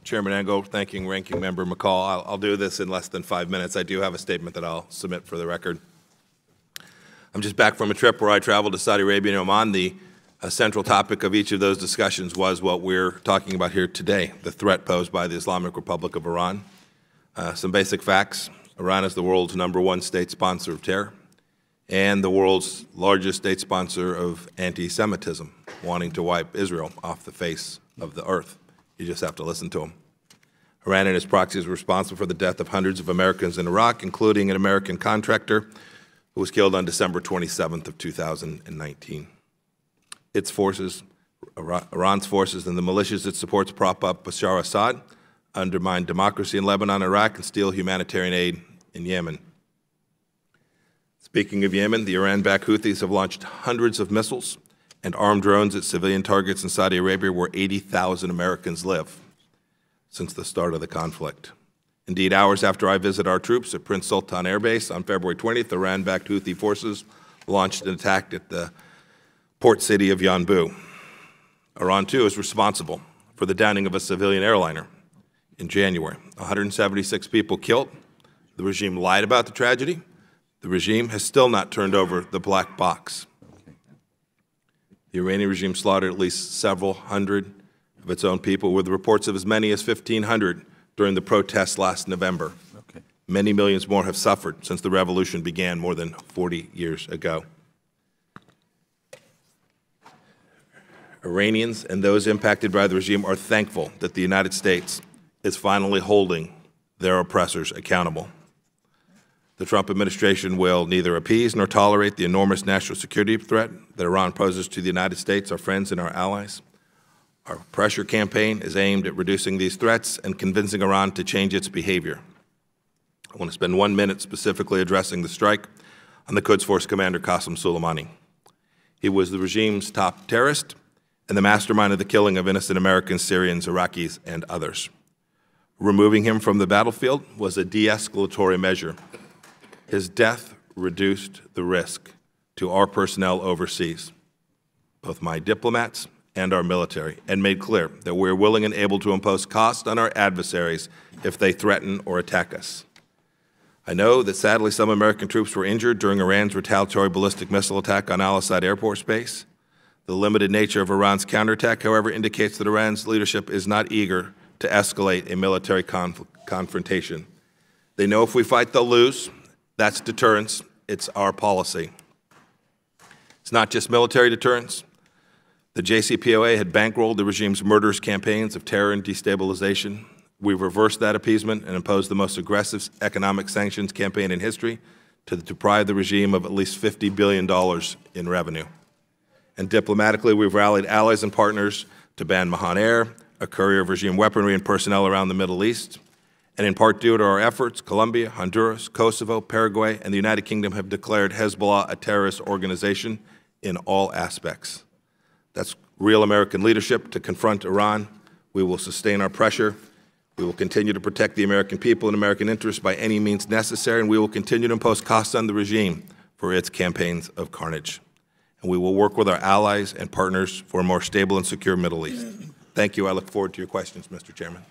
Chairman Engel, thanking Ranking Member McCall. I'll do this in less than 5 minutes. I do have a statement that I'll submit for the record. I'm just back from a trip where I traveled to Saudi Arabia and Oman. The central topic of each of those discussions was what we're talking about here today, the threat posed by the Islamic Republic of Iran. Some basic facts. Iran is the world's #1 state sponsor of terror and the world's largest state sponsor of anti-Semitism, wanting to wipe Israel off the face of the earth. You just have to listen to them. Iran and its proxies were responsible for the death of hundreds of Americans in Iraq, including an American contractor who was killed on December 27th of 2019. Its forces, Iran's forces and the militias it supports prop up Bashar Assad, undermine democracy in Lebanon, Iraq, and steal humanitarian aid in Yemen. Speaking of Yemen, the Iran-backed Houthis have launched hundreds of missiles and armed drones at civilian targets in Saudi Arabia where 80,000 Americans live since the start of the conflict. Indeed, hours after I visited our troops at Prince Sultan Air Base on February 20th, Iran-backed Houthi forces launched an attack at the port city of Yanbu. Iran, too, is responsible for the downing of a civilian airliner in January. 176 people killed. The regime lied about the tragedy. The regime has still not turned over the black box. The Iranian regime slaughtered at least several hundred of its own people, with reports of as many as 1,500 during the protests last November. Many millions more have suffered since the revolution began more than 40 years ago. Iranians and those impacted by the regime are thankful that the United States is finally holding their oppressors accountable. The Trump administration will neither appease nor tolerate the enormous national security threat that Iran poses to the United States, our friends, and our allies. Our pressure campaign is aimed at reducing these threats and convincing Iran to change its behavior. I want to spend 1 minute specifically addressing the strike on the Quds Force commander Qasem Soleimani. He was the regime's top terrorist and the mastermind of the killing of innocent Americans, Syrians, Iraqis, and others. Removing him from the battlefield was a de-escalatory measure. His death reduced the risk to our personnel overseas, both my diplomats and our military, and made clear that we are willing and able to impose cost on our adversaries if they threaten or attack us. I know that sadly some American troops were injured during Iran's retaliatory ballistic missile attack on Al-Assad Air Force Base. The limited nature of Iran's counterattack, however, indicates that Iran's leadership is not eager to escalate a military confrontation. They know if we fight, they'll lose. That's deterrence. It's our policy. It's not just military deterrence. The JCPOA had bankrolled the regime's murderous campaigns of terror and destabilization. We've reversed that appeasement and imposed the most aggressive economic sanctions campaign in history to deprive the regime of at least $50 billion in revenue. And diplomatically, we've rallied allies and partners to ban Mahan Air, a courier of regime weaponry and personnel around the Middle East. And in part due to our efforts, Colombia, Honduras, Kosovo, Paraguay, and the United Kingdom have declared Hezbollah a terrorist organization in all aspects. That's real American leadership to confront Iran. We will sustain our pressure. We will continue to protect the American people and American interests by any means necessary, and we will continue to impose costs on the regime for its campaigns of carnage. And we will work with our allies and partners for a more stable and secure Middle East. Thank you. I look forward to your questions, Mr. Chairman.